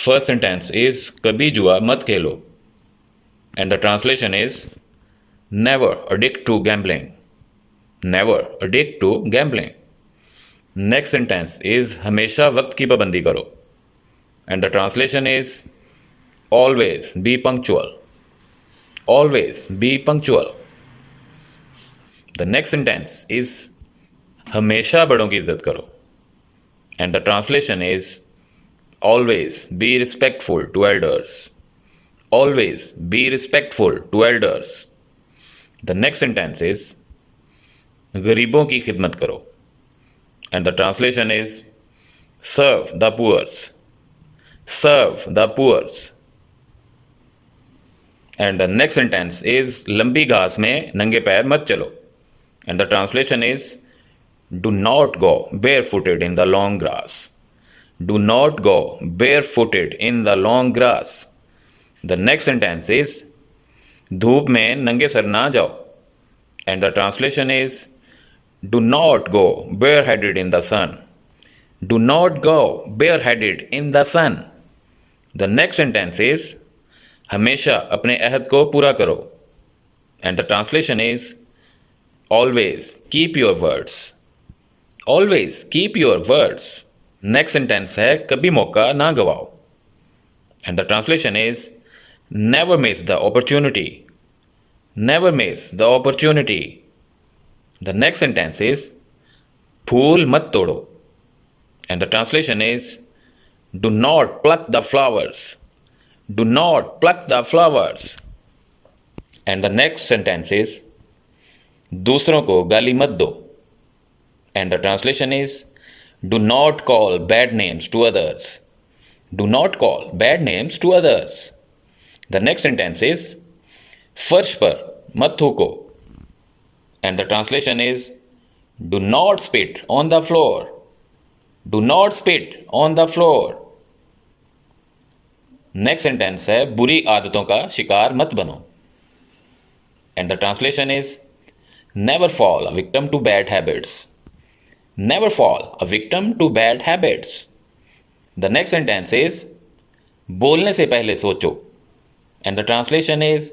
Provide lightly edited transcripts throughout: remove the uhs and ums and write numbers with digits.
First sentence is कभी जुआ मत खेलो, and the translation is never addict to gambling. Never addict to gambling. Next sentence is हमेशा वक्त की पाबंदी करो, and the translation is always be punctual. Always be punctual. The next sentence is हमेशा बड़ों की इज्जत करो, and the translation is always be respectful to elders. Always be respectful to elders. The next sentence is गरीबों की खिदमत करो, and the translation is serve the poor. Serve the poor. And the next sentence is लंबी घास में नंगे पैर मत चलो, and the translation is do not go barefooted in the long grass. Do not go barefooted in the long grass. The next sentence is धूप में नंगे सर ना जाओ, and the translation is do not go bareheaded in the sun. Do not go bareheaded in the sun. The next sentence is हमेशा अपने अहद को पूरा करो, and the translation is always keep your words. Always keep your words. Next sentence है कभी मौका ना गवाओ, and the translation is never miss the opportunity. Never miss the opportunity. The next sentence is फूल मत तोड़ो, and the translation is do not pluck the flowers. Do not pluck the flowers. And the next sentence is दूसरों को गाली मत दो, and the translation is do not call bad names to others. Do not call bad names to others. The next sentence is फर्श पर मत थूको, and the translation is do not spit on the floor. Do not spit on the floor. Next sentence है बुरी आदतों का शिकार मत बनो, and the translation is never fall a victim to bad habits. Never fall a victim to bad habits. The next sentence is बोलने से पहले सोचो, and the translation is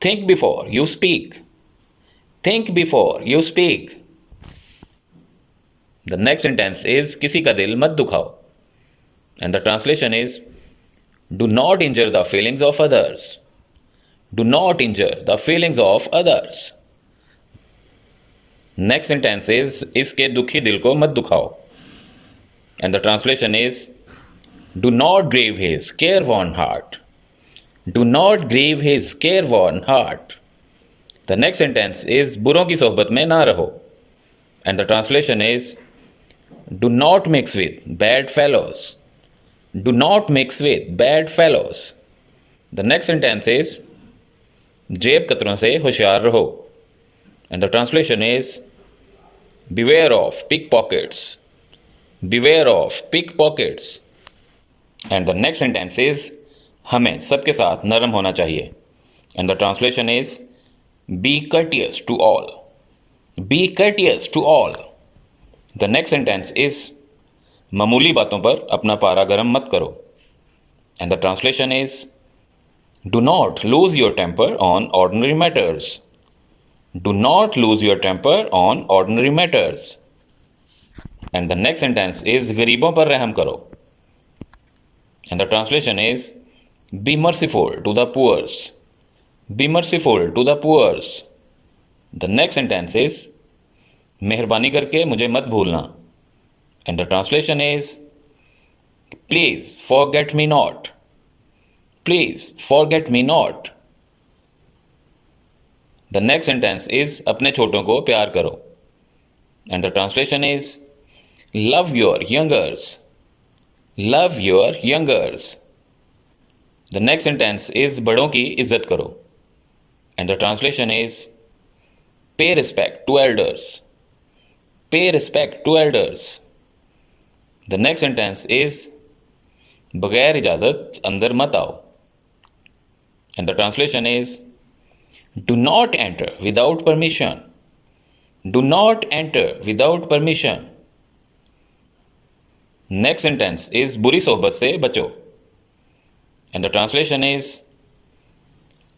think before you speak. Think before you speak. The next sentence is किसी का दिल मत दुखाओ, and the translation is do not injure the feelings of others. Do not injure the feelings of others. Next sentence is इसके दुखी दिल को मत दुखाओ, and the translation is do not grieve his careworn heart. Do not grieve his careworn heart. The next sentence is बुरों की सोहबत में ना रहो, and the translation is do not mix with bad fellows. Do not mix with bad fellows. The next sentence is जेब कतरों से होशियार रहो, and the translation is beware of pickpockets. Beware of pickpockets. And the next sentence is हमें सबके साथ नरम होना चाहिए, and the translation is be courteous to all. Be courteous to all. The next sentence is मामूली बातों पर अपना पारा गर्म मत करो, and the translation is do not lose your temper on ordinary matters. Do not lose your temper on ordinary matters. And the next sentence is गरीबों पर रहम करो, and the translation is be merciful to the poors. Be merciful to the poors. The next sentence is मेहरबानी करके मुझे मत भूलना, and the translation is please forget me not. Please forget me not. The next sentence is अपने छोटों को प्यार करो, and the translation is love your youngers. Love your youngers. The next sentence is बड़ों की इज्जत करो, and the translation is pay respect to elders. Pay respect to elders. The next sentence is बगैर इजाज़त अंदर मत आओ, and the translation is do not enter without permission. Do not enter without permission. Next sentence is बुरी सोहबत से बचो, And the translation is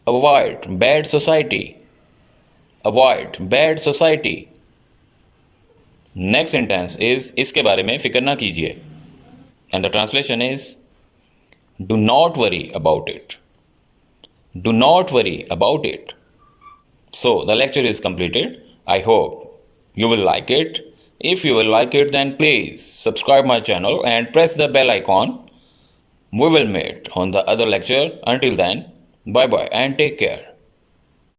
avoid bad society. Avoid bad society. Next sentence is इसके बारे में फिक्र ना कीजिए. And the translation is do not worry about it. Do not worry about it. So the lecture is completed. I hope you will like it. If you will like it, then please subscribe my channel and press the bell icon. We will meet on the other lecture. Until then, bye bye and take care.